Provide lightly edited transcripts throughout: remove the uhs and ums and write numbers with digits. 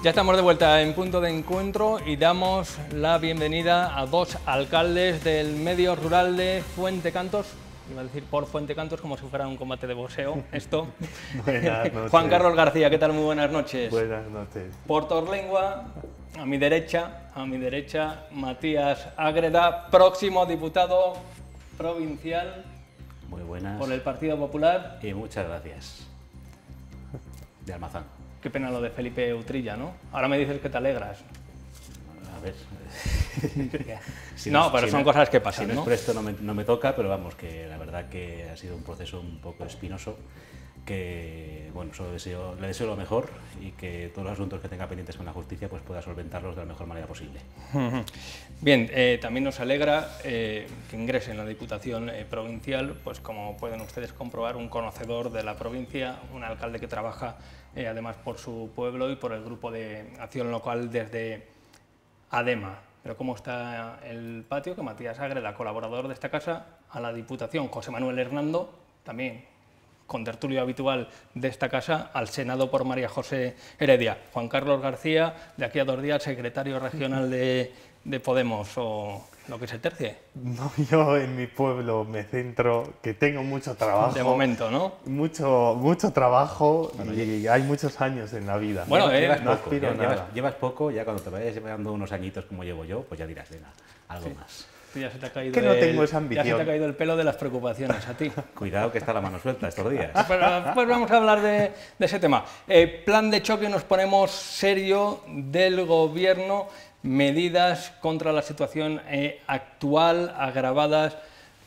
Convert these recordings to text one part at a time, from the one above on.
Ya estamos de vuelta en Punto de Encuentro y damos la bienvenida a dos alcaldes del medio rural de Fuentecantos. Iba a decir por Fuentecantos como si fuera un combate de boxeo, esto. Buenas noches. Juan Carlos García, ¿qué tal? Muy buenas noches. Buenas noches. Por Torlengua, a mi derecha, Matías Ágreda, próximo diputado provincial. Muy buenas. Por el Partido Popular. Y muchas gracias. De Almazán. Qué pena lo de Felipe Utrilla, ¿no? Ahora me dices que te alegras. A ver. No, pero son cosas que pasan, si no ¿no? es presto no me toca, pero vamos, que la verdad que ha sido un proceso un poco espinoso, que bueno, solo le deseo lo mejor y que todos los asuntos que tenga pendientes con la justicia pues pueda solventarlos de la mejor manera posible. Bien, también nos alegra que ingrese en la Diputación Provincial, pues como pueden ustedes comprobar, un conocedor de la provincia, un alcalde que trabaja además por su pueblo y por el grupo de acción local desde ADEMA. Pero ¿cómo está el patio? Que Matías Ágreda, colaborador de esta casa, a la Diputación, José Manuel Hernando, también contertulio habitual de esta casa, al Senado por María José Heredia. Juan Carlos García, de aquí a 2 días, secretario regional de Podemos, o lo que se tercie. No, yo en mi pueblo me centro, que tengo mucho trabajo. De momento, ¿no? Mucho trabajo y hay muchos años en la vida. Bueno, llevas poco, ya cuando te vayas llevando unos añitos como llevo yo, pues ya dirás, venga, algo más. Ya se te ha caído que no tengo esa ambición. Ya se te ha caído el pelo de las preocupaciones a ti. Cuidado que está la mano suelta estos días. Pues vamos a hablar de ese tema. Plan de choque, nos ponemos serio del Gobierno, medidas contra la situación actual, agravadas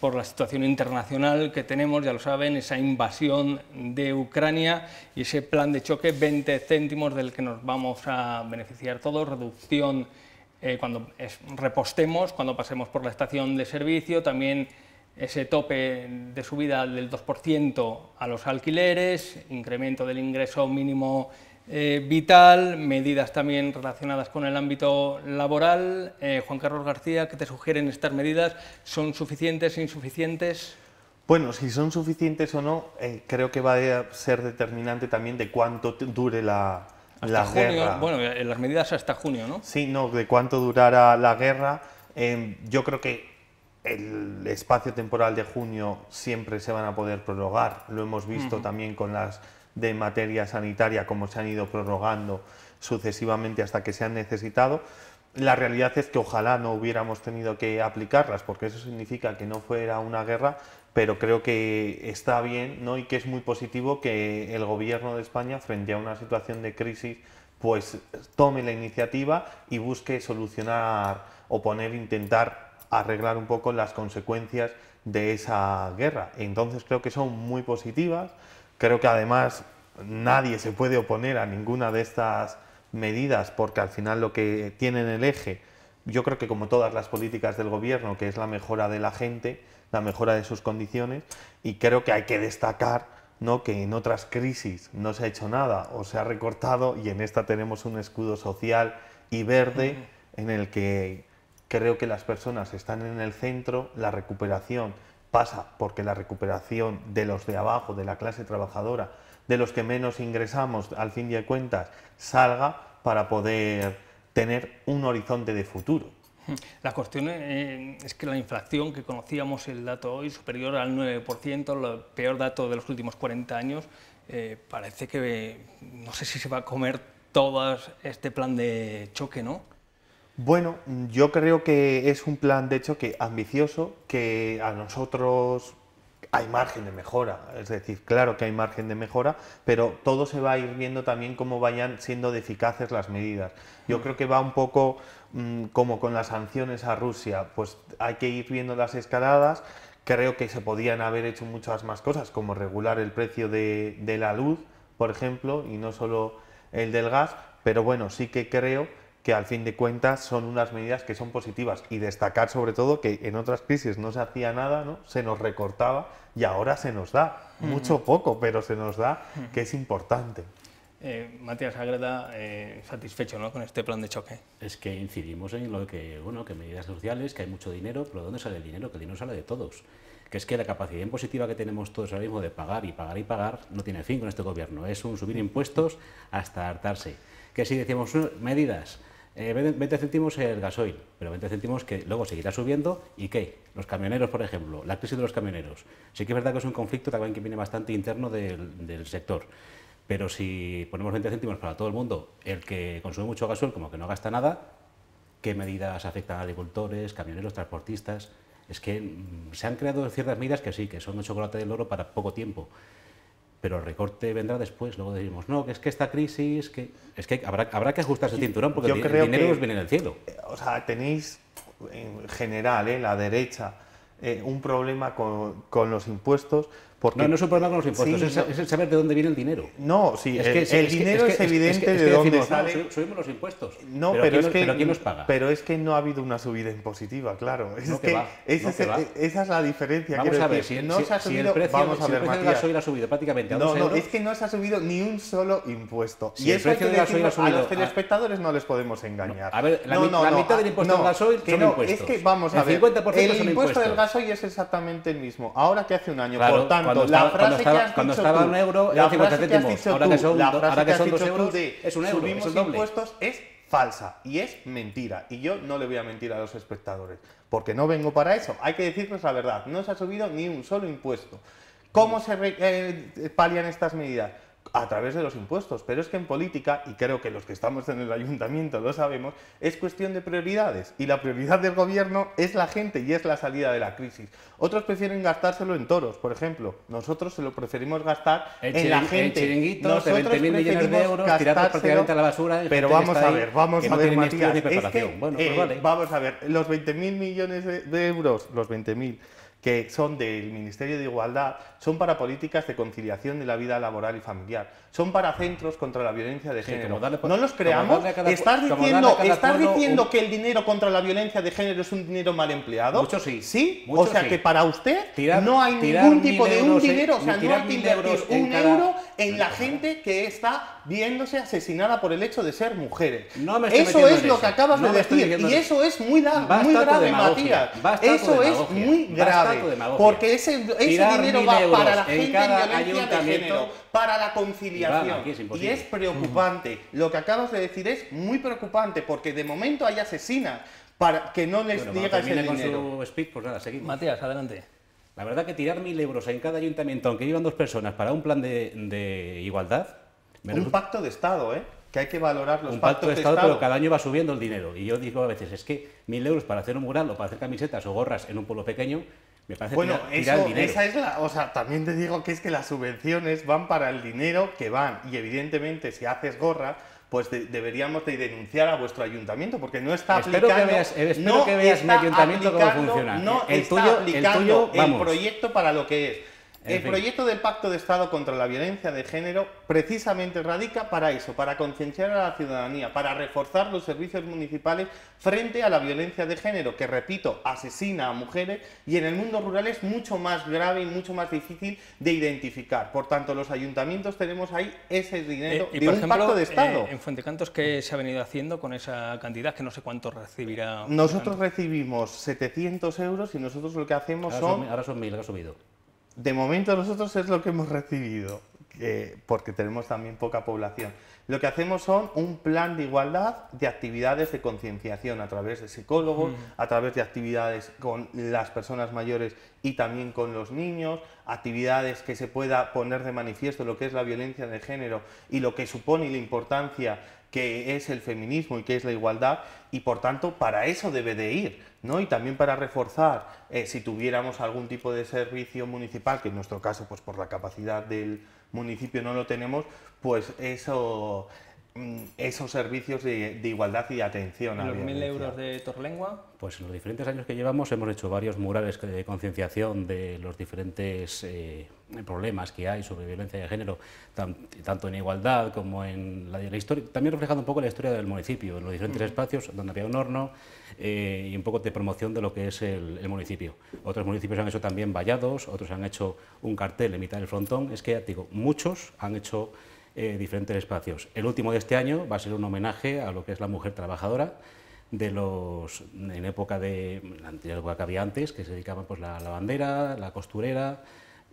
por la situación internacional que tenemos, ya lo saben, esa invasión de Ucrania y ese plan de choque, 20 céntimos del que nos vamos a beneficiar todos, reducción cuando repostemos, cuando pasemos por la estación de servicio, también ese tope de subida del 2% a los alquileres, incremento del ingreso mínimo vital, medidas también relacionadas con el ámbito laboral. Juan Carlos García, ¿qué te sugieren estas medidas? ¿Son suficientes, insuficientes? Bueno, si son suficientes o no, creo que va a ser determinante también de cuánto dure la guerra. Bueno, las medidas hasta junio, ¿no? Sí, no, de cuánto durará la guerra. Yo creo que el espacio temporal de junio siempre se van a poder prorrogar. Lo hemos visto también con las de materia sanitaria, como se han ido prorrogando sucesivamente hasta que se han necesitado. La realidad es que ojalá no hubiéramos tenido que aplicarlas, porque eso significa que no fuera una guerra, pero creo que está bien, ¿no? Y que es muy positivo que el Gobierno de España, frente a una situación de crisis, pues tome la iniciativa y busque solucionar o intentar arreglar un poco las consecuencias de esa guerra. Entonces creo que son muy positivas. Creo que además nadie se puede oponer a ninguna de estas medidas porque al final lo que tienen el eje, yo creo que como todas las políticas del gobierno, que es la mejora de la gente, la mejora de sus condiciones, y creo que hay que destacar, ¿no?, que en otras crisis no se ha hecho nada o se ha recortado y en esta tenemos un escudo social y verde en el que creo que las personas están en el centro, la recuperación pasa porque la recuperación de los de abajo, de la clase trabajadora, de los que menos ingresamos, al fin de cuentas, salga para poder tener un horizonte de futuro. La cuestión es que la inflación, que conocíamos el dato hoy, superior al 9%, el peor dato de los últimos 40 años, parece que no sé si se va a comer todo este plan de choque, ¿no? Bueno, yo creo que es un plan de choque ambicioso, que a nosotros hay margen de mejora, es decir, claro que hay margen de mejora, pero todo se va a ir viendo también cómo vayan siendo de eficaces las medidas. Yo creo que va un poco como con las sanciones a Rusia, pues hay que ir viendo las escaladas. Creo que se podían haber hecho muchas más cosas, como regular el precio de la luz, por ejemplo, y no solo el del gas, pero bueno, sí que creo que al fin de cuentas son unas medidas que son positivas, y destacar sobre todo que en otras crisis no se hacía nada, ¿no?, se nos recortaba y ahora se nos da, mucho poco, pero se nos da, que es importante. Matías Ágreda, satisfecho, ¿no?, con este plan de choque. Es que incidimos en lo que, bueno, que medidas sociales, que hay mucho dinero, pero ¿de dónde sale el dinero? Que el dinero sale de todos. que es que la capacidad impositiva que tenemos todos ahora mismo de pagar y pagar y pagar no tiene fin con este gobierno. Es un subir impuestos hasta hartarse. Que si decimos medidas, 20 céntimos el gasoil, pero 20 céntimos que luego seguirá subiendo, ¿y qué? Los camioneros, por ejemplo, la crisis de los camioneros. Sí que es verdad que es un conflicto también que viene bastante interno del sector, pero si ponemos 20 céntimos para todo el mundo, el que consume mucho gasoil como que no gasta nada, ¿qué medidas afectan a agricultores, camioneros, transportistas? Es que se han creado ciertas medidas que sí, que son el chocolate del oro para poco tiempo, pero el recorte vendrá después. Luego decimos, no, que es que esta crisis, es que habrá que ajustarse el cinturón porque el dinero nos viene del cielo. O sea, tenéis en general, la derecha, un problema con los impuestos. Porque, no es un problema con los impuestos, sí, es el saber de dónde viene el dinero. No, sí, el dinero es evidente de dónde decimos, sale. No, subimos los impuestos, No, pero ¿quién los paga? Pero es que no ha habido una subida impositiva, claro. Esa es la diferencia. Vamos a ver, si el precio del gasoil ha subido prácticamente a 2 euros... No, es que no se ha subido ni un solo impuesto. Si y eso el precio del gasoil ha subido... A los telespectadores no les podemos engañar. A ver, la mitad del impuesto del gasoil son impuestos. Es que, vamos a ver, el impuesto del gasoil es exactamente el mismo, ahora que hace un año. Por tanto, la frase cuando estaba un euro era 50 céntimos, ahora que son 2 euros es un euro, subimos es el doble. Impuestos es falsa y es mentira. Y yo no le voy a mentir a los espectadores, porque no vengo para eso. Hay que decirles la verdad, no se ha subido ni un solo impuesto. ¿Cómo se palian estas medidas? A través de los impuestos, pero es que en política, y creo que los que estamos en el ayuntamiento lo sabemos, es cuestión de prioridades, y la prioridad del gobierno es la gente y es la salida de la crisis. Otros prefieren gastárselo en toros, por ejemplo. Nosotros se lo preferimos gastar en la gente. Chiringuitos de 20.000 millones de euros tirados prácticamente a la basura. Pero vamos a ver, Matías, es que, bueno, pues vale. Vamos a ver, los 20.000 millones de euros, los 20.000 que son del Ministerio de Igualdad, son para políticas de conciliación de la vida laboral y familiar, son para centros contra la violencia de género. No los creamos. ¿Estás diciendo que el dinero contra la violencia de género es un dinero mal empleado? Mucho sí. ¿Sí? Mucho o sea sí. que para usted no hay ningún tipo de un dinero, o sea, no hay que invertir un euro en la gente que está viéndose asesinada por el hecho de ser mujeres. Eso es lo que acabas de decir, y eso es muy grave, Matías. Eso es muy grave. Porque ese dinero va para la gente en violencia de género, para la conciliación. Y es preocupante. Lo que acabas de decir es muy preocupante, porque de momento hay asesinas para que no les llega ese dinero. Con su speech, pues nada, seguimos. Matías, adelante. La verdad que tirar 1.000 euros en cada ayuntamiento, aunque vivan 2 personas, para un plan de igualdad... Un pacto de Estado, que hay que valorar los pactos de Estado, pero cada año va subiendo el dinero. Y yo digo a veces, es que 1.000 euros para hacer un mural o para hacer camisetas o gorras en un pueblo pequeño, me parece tirar el dinero. Esa es o sea, también te digo que es que las subvenciones van para el dinero que van. Y evidentemente, si haces gorras, pues deberíamos de denunciar a vuestro ayuntamiento, porque no está aplicando... Espero que veas mi ayuntamiento cómo funciona. No está aplicando el proyecto para lo que es. El proyecto del Pacto de Estado contra la Violencia de Género precisamente radica para eso, para concienciar a la ciudadanía, para reforzar los servicios municipales frente a la violencia de género, que, repito, asesina a mujeres y en el mundo rural es mucho más grave y mucho más difícil de identificar. Por tanto, los ayuntamientos tenemos ahí ese dinero de un Pacto de Estado. En Fuentecantos, ¿qué se ha venido haciendo con esa cantidad? Que no sé cuánto recibirá. Nosotros recibimos 700 euros y nosotros lo que hacemos ahora son 1.000, ha subido. De momento nosotros es lo que hemos recibido, porque tenemos también poca población. Lo que hacemos son un plan de igualdad de actividades de concienciación a través de psicólogos, a través de actividades con las personas mayores y también con los niños, actividades que se pueda poner de manifiesto lo que es la violencia de género y lo que supone y la importancia que es el feminismo y que es la igualdad, y por tanto para eso debe de ir, ¿no? Y también para reforzar, si tuviéramos algún tipo de servicio municipal, que en nuestro caso pues por la capacidad del municipio no lo tenemos, pues esos servicios de igualdad y de atención a la ¿Los violencia. 1.000 euros de Torlengua? Pues en los diferentes años que llevamos hemos hecho varios murales de concienciación de los diferentes problemas que hay sobre violencia de género, tanto en igualdad como en la historia, también reflejando un poco la historia del municipio, en los diferentes espacios donde había un horno y un poco de promoción de lo que es el municipio. Otros municipios han hecho también vallados, otros han hecho un cartel en mitad del frontón. Es que, digo, muchos han hecho diferentes espacios. El último de este año va a ser un homenaje a lo que es la mujer trabajadora, en época la anterior época que había antes, que se dedicaban pues la lavandera, la costurera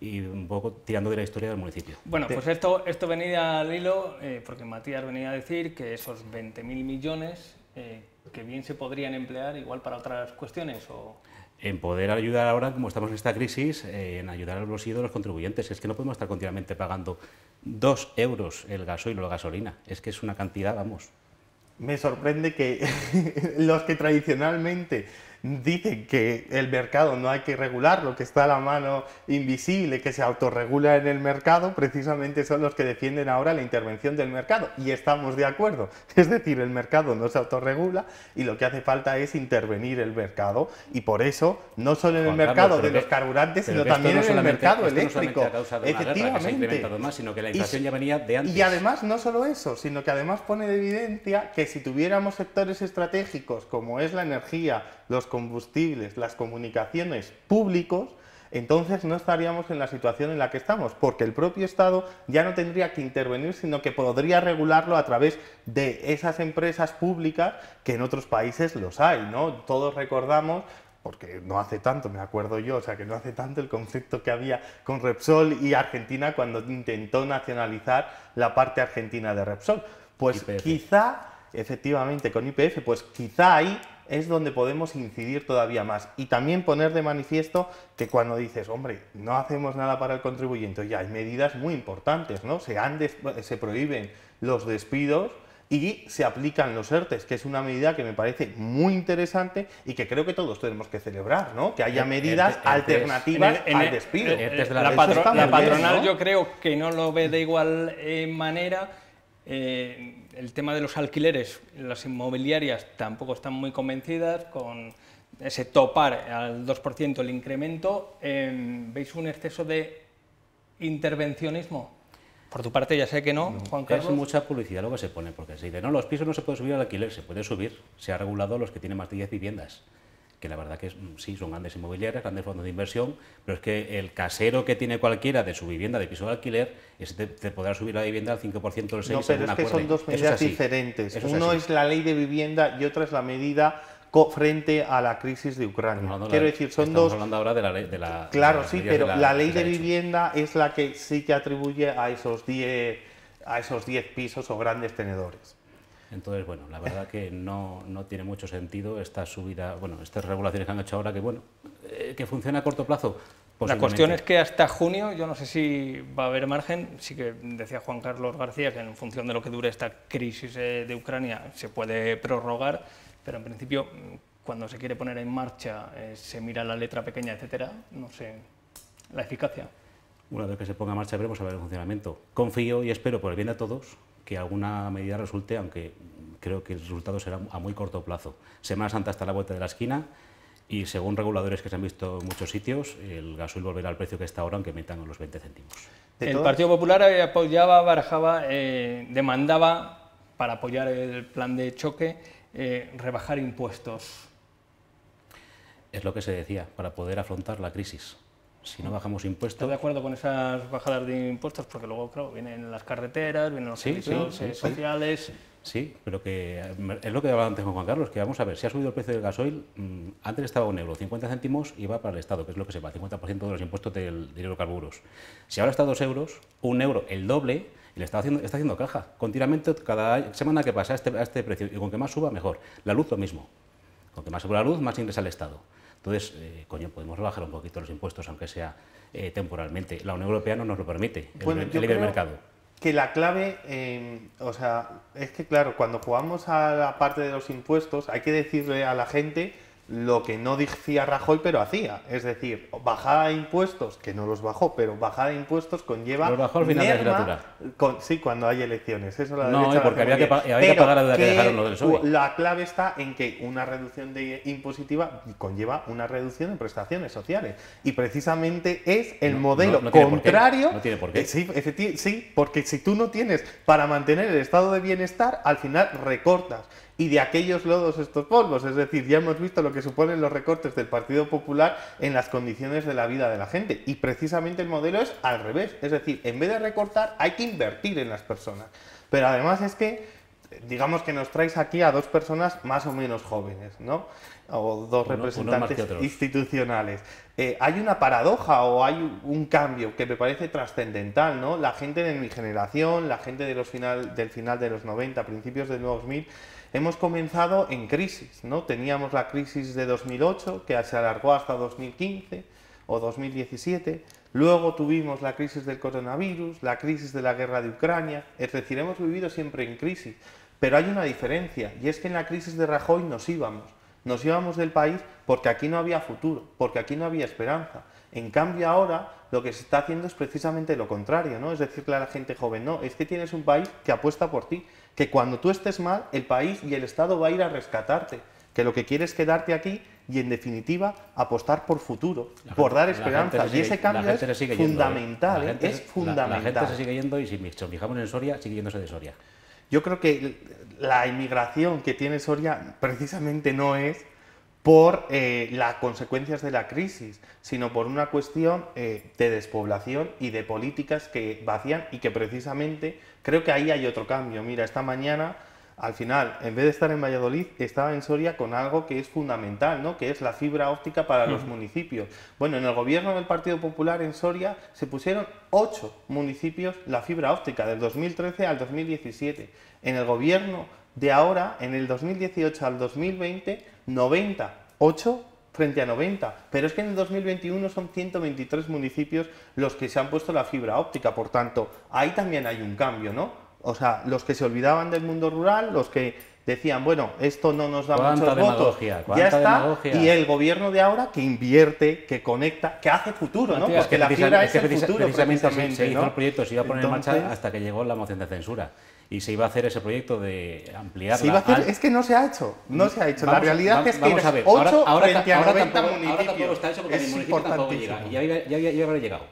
y un poco tirando de la historia del municipio. Bueno, pues esto venía al hilo, porque Matías venía a decir que esos 20.000 millones que bien se podrían emplear igual para otras cuestiones o... En poder ayudar ahora, como estamos en esta crisis, en ayudar a los bolsillos de los contribuyentes. Es que no podemos estar continuamente pagando 2 euros el gasoil o la gasolina. Es que es una cantidad, vamos. Me sorprende que los que tradicionalmente dicen que el mercado no hay que regularlo, que está a la mano invisible, que se autorregula en el mercado, precisamente son los que defienden ahora la intervención del mercado. Y estamos de acuerdo. Es decir, el mercado no se autorregula y lo que hace falta es intervenir el mercado. Y por eso, no solo en el mercado de los carburantes, sino también en el mercado eléctrico. Efectivamente. Más, sino que la inflación ya venía de antes. Y además, no solo eso, sino que además pone de evidencia que si tuviéramos sectores estratégicos como es la energía, los combustibles, las comunicaciones públicos, entonces no estaríamos en la situación en la que estamos, porque el propio Estado ya no tendría que intervenir, sino que podría regularlo a través de esas empresas públicas que en otros países los hay, ¿no? Todos recordamos, porque no hace tanto, me acuerdo yo, o sea que no hace tanto el conflicto que había con Repsol y Argentina cuando intentó nacionalizar la parte argentina de Repsol. Pues YPF. Quizá, efectivamente, con YPF, pues quizá ahí es donde podemos incidir todavía más y también poner de manifiesto que cuando dices, hombre, no hacemos nada para el contribuyente, ya hay medidas muy importantes, ¿no? Se prohíben los despidos y se aplican los ERTEs, que es una medida que me parece muy interesante y que creo que todos tenemos que celebrar, ¿no? Que haya medidas alternativas al despido. La patronal, ¿no? Yo creo que no lo ve de igual manera. El tema de los alquileres, las inmobiliarias tampoco están muy convencidas con ese topar al 2% el incremento. ¿Veis un exceso de intervencionismo? Por tu parte ya sé que no, Juan Carlos. Es mucha publicidad lo que se pone, porque se dice, no, los pisos no se puede subir al alquiler, se puede subir, se ha regulado a los que tienen más de 10 viviendas. Que la verdad que sí, son grandes inmobiliarias, grandes fondos de inversión, pero es que el casero que tiene cualquiera de su vivienda de piso de alquiler, ese te podrá subir la vivienda al 5% del 6%. No, pero es que son dos medidas diferentes. Uno es la ley de vivienda y otra es la medida frente a la crisis de Ucrania. Quiero decir, son dos... Estamos hablando ahora de la... Claro, sí, pero la ley de vivienda es la que sí que atribuye a esos 10 pisos o grandes tenedores. Entonces, bueno, la verdad que no tiene mucho sentido esta subida, bueno, estas regulaciones que han hecho ahora, que bueno, que funciona a corto plazo. La cuestión es que hasta junio, yo no sé si va a haber margen, sí que decía Juan Carlos García que en función de lo que dure esta crisis de Ucrania se puede prorrogar, pero en principio cuando se quiere poner en marcha se mira la letra pequeña, etcétera, no sé, la eficacia. Una vez que se ponga en marcha veremos a ver el funcionamiento. Confío y espero por el bien de todos que alguna medida resulte, aunque creo que el resultado será a muy corto plazo. Semana Santa está a la vuelta de la esquina y según reguladores que se han visto en muchos sitios, el gasoil volverá al precio que está ahora, aunque metan los 20 céntimos. El Partido Popular apoyaba, barajaba, demandaba, para apoyar el plan de choque, rebajar impuestos. Es lo que se decía, para poder afrontar la crisis. Si no bajamos impuestos... ¿Estás de acuerdo con esas bajadas de impuestos? Porque luego, claro, vienen las carreteras, vienen los servicios sociales... Sí, pero que es lo que hablaba antes con Juan Carlos, que vamos a ver, si ha subido el precio del gasoil, antes estaba 1 euro, 50 céntimos iba para el Estado, que es lo que se va, 50% de los impuestos de hidrocarburos. Si ahora está 2 euros, 1 euro, el doble, y le está haciendo caja, continuamente, cada semana que pasa a este precio, y con que más suba, mejor. La luz, lo mismo. Con que más suba la luz, más ingresa al Estado. Entonces, coño, podemos rebajar un poquito los impuestos, aunque sea temporalmente. La Unión Europea no nos lo permite, el libre mercado. Que la clave, o sea, es que claro, cuando jugamos a la parte de los impuestos, hay que decirle a la gente lo que no decía Rajoy, pero hacía. Es decir, bajada de impuestos, que no los bajó, pero bajada de impuestos conlleva... Los bajó al final de la legislatura. Sí, cuando hay elecciones. Eso la no, porque había que pagar la deuda que dejaron los del PSOE. La clave está en que una reducción impositiva conlleva una reducción en prestaciones sociales. Y precisamente es el modelo contrario... No tiene por qué. Sí, porque si tú no tienes para mantener el estado de bienestar, al final recortas. Y de aquellos lodos estos polvos, es decir, ya hemos visto lo que suponen los recortes del Partido Popular en las condiciones de la vida de la gente. Y precisamente el modelo es al revés, es decir, en vez de recortar hay que invertir en las personas. Pero además es que digamos que nos traes aquí a dos personas más o menos jóvenes, ¿no? O dos representantes institucionales. Hay una paradoja o hay un cambio que me parece trascendental, ¿no? La gente de mi generación, la gente de del final de los 90, principios del 2000, hemos comenzado en crisis, ¿no? Teníamos la crisis de 2008, que se alargó hasta 2015 o 2017. Luego tuvimos la crisis del coronavirus, la crisis de la guerra de Ucrania. Es decir, hemos vivido siempre en crisis. Pero hay una diferencia, y es que en la crisis de Rajoy nos íbamos del país porque aquí no había futuro, porque aquí no había esperanza. En cambio ahora lo que se está haciendo es precisamente lo contrario, ¿no? Es decirle a la gente joven, no, es que tienes un país que apuesta por ti, que cuando tú estés mal, el país y el Estado va a ir a rescatarte, que lo que quiere es quedarte aquí y en definitiva apostar por futuro, por dar esperanza. Y ese cambio es fundamental, es fundamental. La gente se sigue yendo y si nos fijamos en Soria, sigue yéndose de Soria. Yo creo que la inmigración que tiene Soria precisamente no es por las consecuencias de la crisis, sino por una cuestión de despoblación y de políticas que vacían y que precisamente creo que ahí hay otro cambio. Mira, esta mañana, al final, en vez de estar en Valladolid, estaba en Soria con algo que es fundamental, ¿no? Que es la fibra óptica para los municipios. Bueno, en el gobierno del Partido Popular en Soria se pusieron 8 municipios la fibra óptica, del 2013 al 2017. En el gobierno de ahora, en el 2018 al 2020, 90, 8 frente a 90. Pero es que en el 2021 son 123 municipios los que se han puesto la fibra óptica. Por tanto, ahí también hay un cambio, ¿no? O sea, los que se olvidaban del mundo rural, los que decían, bueno, esto no nos da muchos votos, ya está, y el gobierno de ahora que invierte, que conecta, que hace futuro, ¿no? Porque la fibra es el futuro, precisamente, se hizo ¿no? el proyecto, se iba a poner en marcha hasta que llegó la moción de censura. Y se iba a hacer ese proyecto de ampliarla. Es que no se ha hecho, no se ha hecho. La realidad es que es 8 frente a 90 municipios. Ahora tampoco está hecho porque mi municipio tampoco llega. Y ya habrá llegado.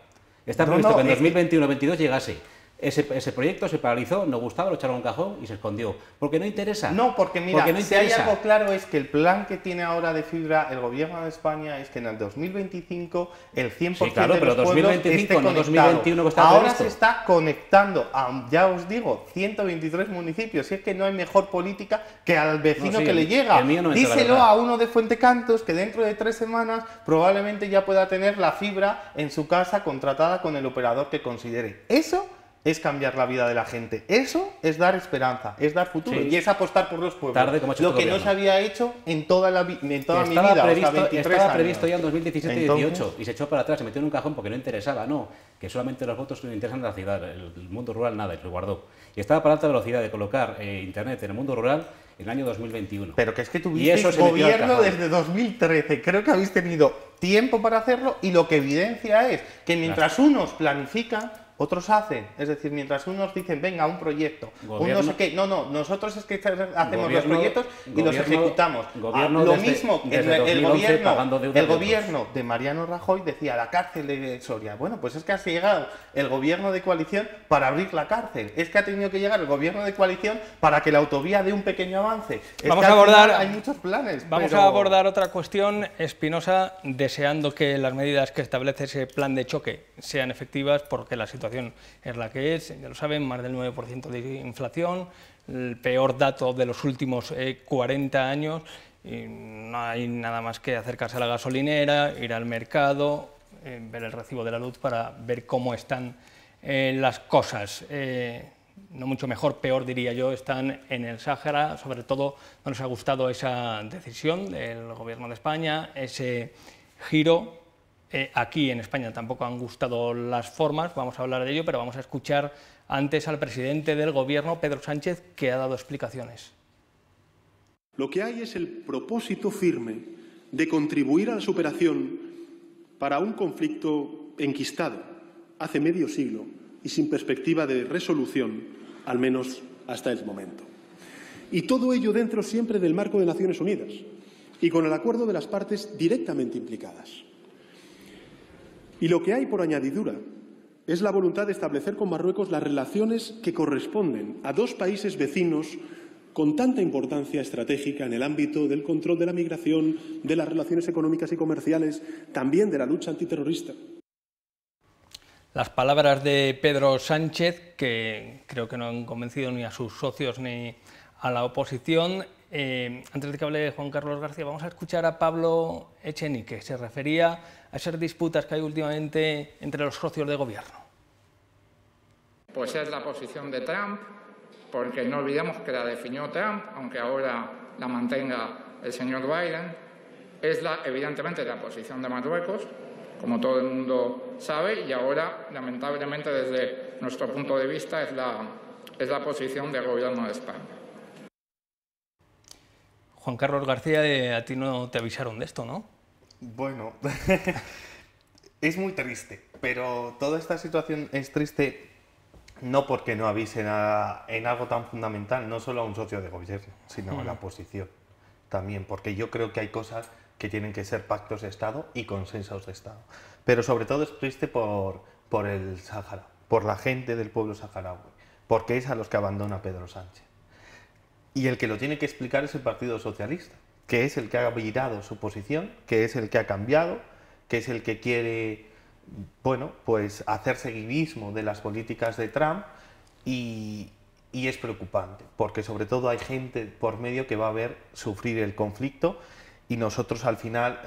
Está previsto que en 2021-22 llegase. Ese proyecto se paralizó, no gustaba, lo echaron a un cajón y se escondió. Porque no interesa. No, porque mira, si hay algo claro es que el plan que tiene ahora de fibra el gobierno de España es que en el 2025 el 100% sí, claro, de los pero pueblos 2025, esté no conectado. 2021 que está ahora previsto. Se está conectando a, ya os digo, 123 municipios. Y es que no hay mejor política que al vecino que le llega. Díselo a uno de Fuentecantos que dentro de 3 semanas probablemente ya pueda tener la fibra en su casa contratada con el operador que considere. Eso es cambiar la vida de la gente. Eso es dar esperanza, es dar futuro y es apostar por los pueblos. Lo que no se había hecho en toda mi vida. Estaba previsto ya en 2017-18 y se echó para atrás, se metió en un cajón porque no interesaba, no, que solamente los votos le interesan a la ciudad, el mundo rural nada, y lo guardó. Y estaba para alta velocidad de colocar internet en el mundo rural en el año 2021. Pero que es que tuvisteis gobierno desde 2013, creo que habéis tenido tiempo para hacerlo y lo que evidencia es que mientras unos planifican, otros hacen, es decir, mientras unos dicen, venga, un proyecto, unos sé qué, nosotros es que hacemos los proyectos y los ejecutamos. Lo mismo, el gobierno de Mariano Rajoy decía, la cárcel de Soria. Bueno, pues es que ha llegado el gobierno de coalición para abrir la cárcel, es que ha tenido que llegar el gobierno de coalición para que la autovía dé un pequeño avance. Hay muchos planes. Vamos a abordar otra cuestión, Espinosa, deseando que las medidas que establece ese plan de choque sean efectivas, porque la situación es la que es, ya lo saben, más del 9% de inflación, el peor dato de los últimos 40 años, y no hay nada más que acercarse a la gasolinera, ir al mercado, ver el recibo de la luz para ver cómo están las cosas. No mucho mejor, peor diría yo, están en el Sáhara. Sobre todo no nos ha gustado esa decisión del Gobierno de España, ese giro. Aquí en España tampoco han gustado las formas, vamos a hablar de ello, pero vamos a escuchar antes al presidente del Gobierno, Pedro Sánchez, que ha dado explicaciones. Lo que hay es el propósito firme de contribuir a la superación para un conflicto enquistado hace medio siglo y sin perspectiva de resolución, al menos hasta el momento. Y todo ello dentro siempre del marco de Naciones Unidas y con el acuerdo de las partes directamente implicadas. Y lo que hay por añadidura es la voluntad de establecer con Marruecos las relaciones que corresponden a dos países vecinos con tanta importancia estratégica en el ámbito del control de la migración, de las relaciones económicas y comerciales, también de la lucha antiterrorista. Las palabras de Pedro Sánchez, que creo que no han convencido ni a sus socios ni a la oposición. Antes de que hable Juan Carlos García, vamos a escuchar a Pablo Echenique, que se refería a esas disputas que hay últimamente entre los socios de gobierno. Pues es la posición de Trump, porque no olvidemos que la definió Trump, aunque ahora la mantenga el señor Biden. Es evidentemente la posición de Marruecos, como todo el mundo sabe, y ahora, lamentablemente, desde nuestro punto de vista, es la posición del Gobierno de España. Juan Carlos García, a ti no te avisaron de esto, ¿no? Bueno, es muy triste, pero toda esta situación es triste no porque no avisen en algo tan fundamental, no solo a un socio de gobierno, sino a la oposición también, porque yo creo que hay cosas que tienen que ser pactos de Estado y consensos de Estado. Pero sobre todo es triste por el Sáhara, por la gente del pueblo saharaui, porque es a los que abandona Pedro Sánchez. Y el que lo tiene que explicar es el Partido Socialista, que es el que ha virado su posición, que es el que ha cambiado, que es el que quiere, bueno, pues hacer seguidismo de las políticas de Trump, y es preocupante, porque sobre todo hay gente por medio que va a ver sufrir el conflicto, y nosotros al final,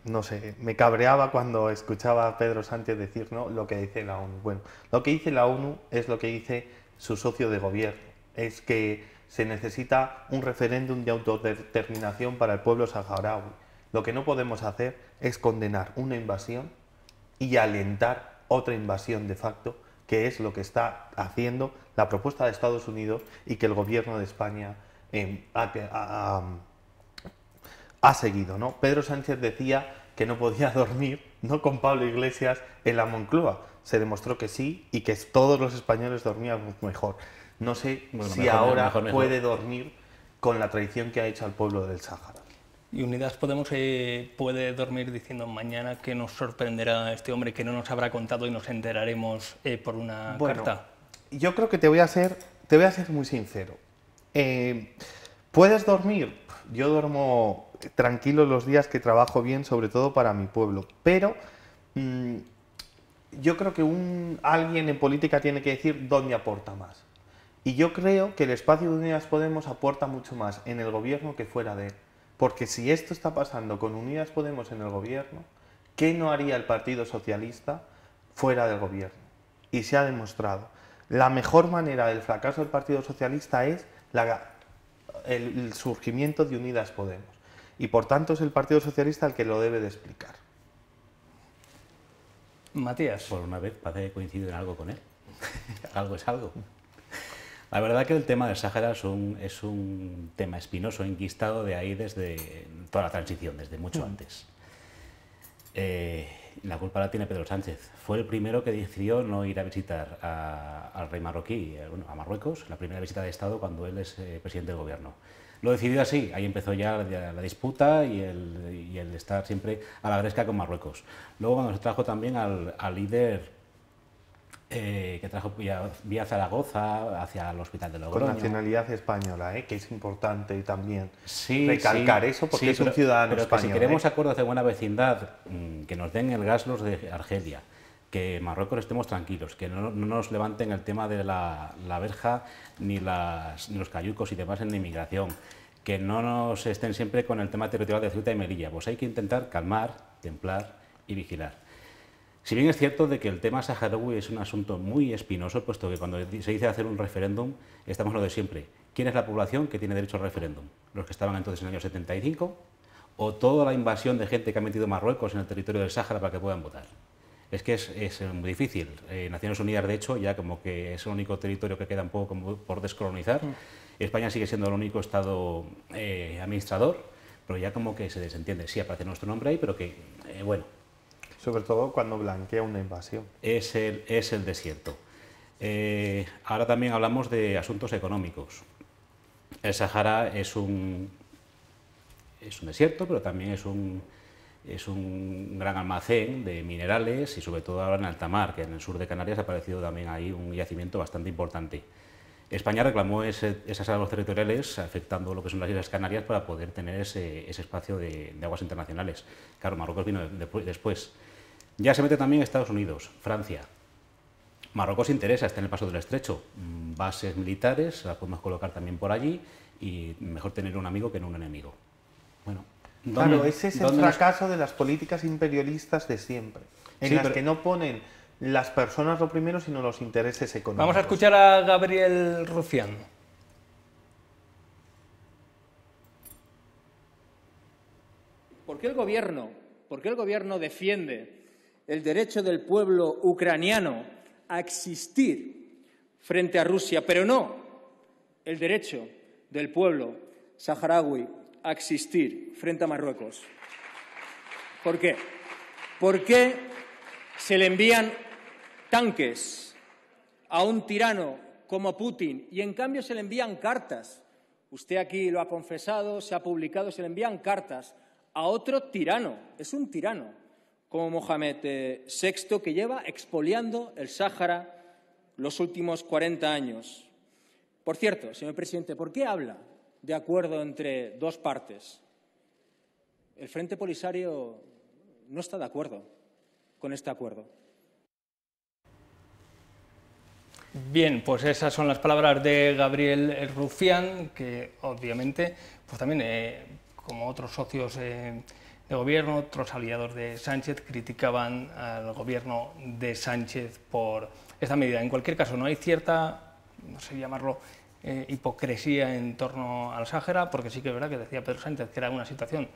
no sé, me cabreaba cuando escuchaba a Pedro Sánchez decir, ¿no?, lo que dice la ONU. Bueno, lo que dice la ONU es lo que dice su socio de gobierno. Es que se necesita un referéndum de autodeterminación para el pueblo saharaui. Lo que no podemos hacer es condenar una invasión y alentar otra invasión de facto, que es lo que está haciendo la propuesta de Estados Unidos y que el gobierno de España ha seguido, ¿no? Pedro Sánchez decía que no podía dormir, no con Pablo Iglesias, en la Moncloa. Se demostró que sí, y que todos los españoles dormíamos mejor. No sé si ahora puede dormir con la traición que ha hecho al pueblo del Sáhara. Y Unidas Podemos puede dormir diciendo mañana que nos sorprenderá este hombre, que no nos habrá contado y nos enteraremos por una carta. Yo creo que te voy a ser muy sincero. ¿Puedes dormir? Yo duermo tranquilo los días que trabajo bien, sobre todo para mi pueblo. Pero yo creo que alguien en política tiene que decir dónde aporta más. Y yo creo que el espacio de Unidas Podemos aporta mucho más en el gobierno que fuera de él. Porque si esto está pasando con Unidas Podemos en el gobierno, ¿qué no haría el Partido Socialista fuera del gobierno? Y se ha demostrado. La mejor manera del fracaso del Partido Socialista es el surgimiento de Unidas Podemos. Y por tanto es el Partido Socialista el que lo debe de explicar. Matías. Por una vez parece coincidir en algo con él. Algo es algo. La verdad que el tema del Sáhara es un tema espinoso, enquistado de ahí desde toda la transición, desde mucho antes. La culpa la tiene Pedro Sánchez. Fue el primero que decidió no ir a visitar al rey marroquí, a Marruecos, la primera visita de Estado cuando él es presidente del gobierno. Lo decidió así, ahí empezó ya la disputa y el estar siempre a la gresca con Marruecos. Luego cuando se trajo también al líder que trajo vía Zaragoza hacia el hospital de Logroño. Con nacionalidad española, que es importante también recalcar eso, porque es un ciudadano español. Pero si queremos acuerdos de buena vecindad, que nos den el gas los de Argelia, que Marruecos estemos tranquilos, que no nos levanten el tema de la verja ni los cayucos y demás en la inmigración, que no nos estén siempre con el tema territorial de Ceuta y Melilla. Pues hay que intentar calmar, templar y vigilar. Si bien es cierto de que el tema saharaui es un asunto muy espinoso, puesto que cuando se dice hacer un referéndum, estamos lo de siempre. ¿Quién es la población que tiene derecho al referéndum? ¿Los que estaban entonces en el año 75? ¿O toda la invasión de gente que ha metido Marruecos en el territorio del Sáhara para que puedan votar? Es que es muy difícil. Naciones Unidas, de hecho, ya como que es el único territorio que queda un poco como por descolonizar. España sigue siendo el único Estado administrador, pero ya como que se desentiende. Sí aparece nuestro nombre ahí, pero que, bueno... Sobre todo cuando blanquea una invasión. Es el desierto. Ahora también hablamos de asuntos económicos. El Sáhara es un desierto, pero también es un gran almacén de minerales y sobre todo ahora en alta mar, que en el sur de Canarias ha aparecido también ahí un yacimiento bastante importante. España reclamó esas aguas territoriales afectando lo que son las Islas Canarias para poder tener ese espacio de aguas internacionales. Claro, Marruecos vino después. Ya se mete también Estados Unidos, Francia. Marruecos interesa, está en el paso del estrecho. bases militares, las podemos colocar también por allí, y mejor tener un amigo que no un enemigo. Bueno, claro, ese es el fracaso de las políticas imperialistas de siempre, en las que no ponen las personas lo primero, sino los intereses económicos. Vamos a escuchar a Gabriel Rufián. ¿Por qué el gobierno defiende el derecho del pueblo ucraniano a existir frente a Rusia, pero no el derecho del pueblo saharaui a existir frente a Marruecos? ¿Por qué? ¿Por qué se le envían tanques a un tirano como Putin y en cambio se le envían cartas? Usted aquí lo ha confesado, se ha publicado, se le envían cartas a otro tirano, es un tirano, como Mohamed VI, que lleva expoliando el Sáhara los últimos 40 años. Por cierto, señor presidente, ¿por qué habla de acuerdo entre dos partes? El Frente Polisario no está de acuerdo con este acuerdo. Bien, pues esas son las palabras de Gabriel Rufián, que obviamente pues también, como otros socios de gobierno, otros aliados de Sánchez, criticaban al gobierno de Sánchez por esta medida. En cualquier caso, no hay cierta, no sé llamarlo, hipocresía en torno al Sáhara, porque sí que es verdad que decía Pedro Sánchez que era una situación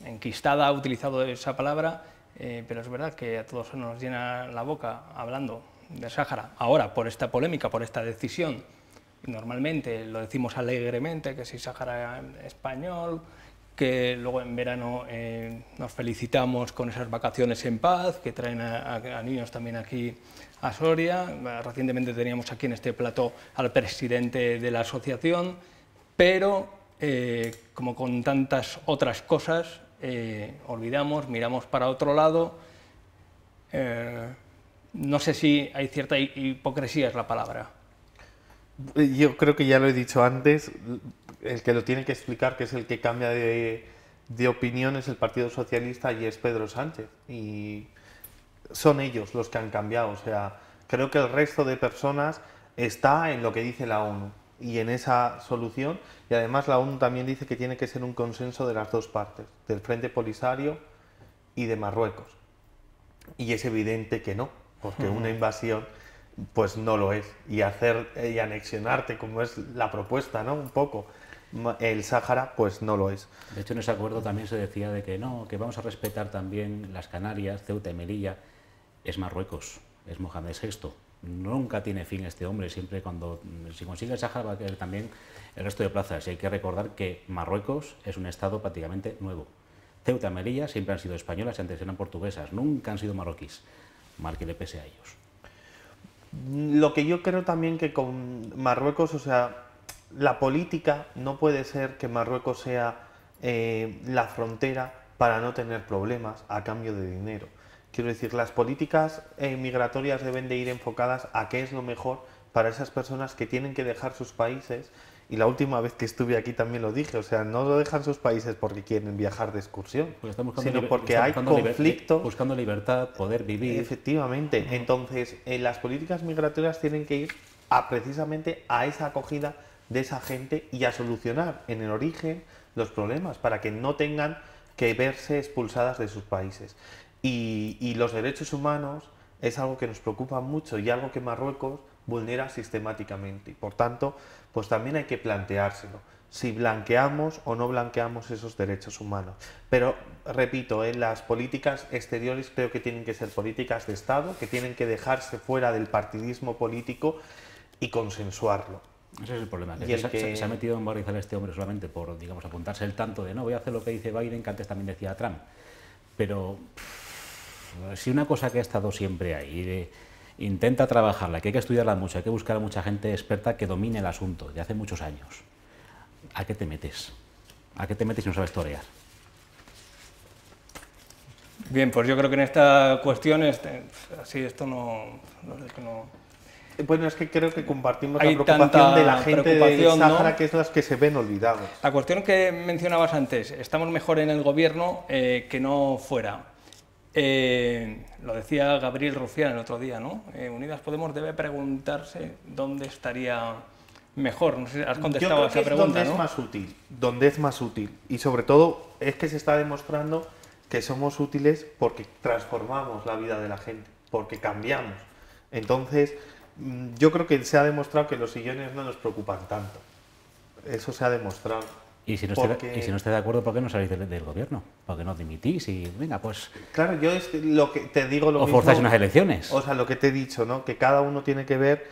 enquistada, ha utilizado esa palabra, pero es verdad que a todos nos llena la boca hablando del Sáhara. Ahora, por esta polémica, por esta decisión, normalmente lo decimos alegremente, que si Sáhara español, que luego en verano nos felicitamos con esas vacaciones en paz, que traen a niños también aquí a Soria. Recientemente teníamos aquí en este plató al presidente de la asociación, pero como con tantas otras cosas, olvidamos, miramos para otro lado. No sé si hay cierta hipocresía, es la palabra. Yo creo que ya lo he dicho antes, el que lo tiene que explicar, que es el que cambia de opinión, es el Partido Socialista y es Pedro Sánchez. Y son ellos los que han cambiado. O sea, creo que el resto de personas está en lo que dice la ONU y en esa solución. Y además la ONU también dice que tiene que ser un consenso de las dos partes, del Frente Polisario y de Marruecos. Y es evidente que no, porque una invasión pues no lo es, y anexionarte, como es la propuesta, ¿no? Un poco, el Sáhara, pues no lo es. De hecho, en ese acuerdo también se decía de que no, que vamos a respetar también las Canarias, Ceuta y Melilla. Es Marruecos, es Mohamed VI. Nunca tiene fin este hombre, siempre si consigue el Sáhara va a querer también el resto de plazas. Y hay que recordar que Marruecos es un estado prácticamente nuevo. Ceuta y Melilla siempre han sido españolas y antes eran portuguesas, nunca han sido marroquíes, mal que le pese a ellos. Lo que yo creo también que con Marruecos, o sea, la política no puede ser que Marruecos sea la frontera para no tener problemas a cambio de dinero. Quiero decir, las políticas migratorias deben de ir enfocadas a qué es lo mejor para esas personas que tienen que dejar sus países. Y la última vez que estuve aquí también lo dije, o sea, no lo dejan sus países porque quieren viajar de excursión, sino porque hay conflicto. Buscando libertad, poder vivir. Efectivamente. Entonces, las políticas migratorias tienen que ir precisamente a esa acogida de esa gente y a solucionar en el origen los problemas para que no tengan que verse expulsadas de sus países. Y los derechos humanos es algo que nos preocupa mucho y algo que Marruecos vulnera sistemáticamente. Y por tanto, pues también hay que planteárselo, si blanqueamos o no blanqueamos esos derechos humanos. Pero, repito, las políticas exteriores creo que tienen que ser políticas de Estado, que tienen que dejarse fuera del partidismo político y consensuarlo. Ese es el problema, que se ha metido en barrizar este hombre solamente por, digamos, apuntarse el tanto de no, voy a hacer lo que dice Biden, que antes también decía Trump. Pero si una cosa que ha estado siempre ahí, intenta trabajarla, que hay que estudiarla mucho, hay que buscar a mucha gente experta que domine el asunto de hace muchos años. ¿A qué te metes? ¿A qué te metes si no sabes torear? Bien, pues yo creo que en esta cuestión, así esto no. Bueno, es que creo que compartimos la preocupación de la gente del Sáhara, ¿no? Que es las que se ven olvidados. La cuestión que mencionabas antes, estamos mejor en el gobierno que no fuera. Lo decía Gabriel Rufián el otro día, ¿no? Unidas Podemos debe preguntarse dónde estaría mejor. No sé si has contestado a esa pregunta, donde ¿no? es más útil, donde es más útil. Y sobre todo es que se está demostrando que somos útiles porque transformamos la vida de la gente, porque cambiamos. Entonces, yo creo que se ha demostrado que los sillones no nos preocupan tanto. Eso se ha demostrado. Y si no estáis de acuerdo, ¿por qué no salís del gobierno? ¿Por qué no dimitís? Y venga, pues... Claro, yo es lo que te digo lo o mismo. forzáis unas elecciones. O sea, lo que te he dicho, ¿no? Que cada uno tiene que ver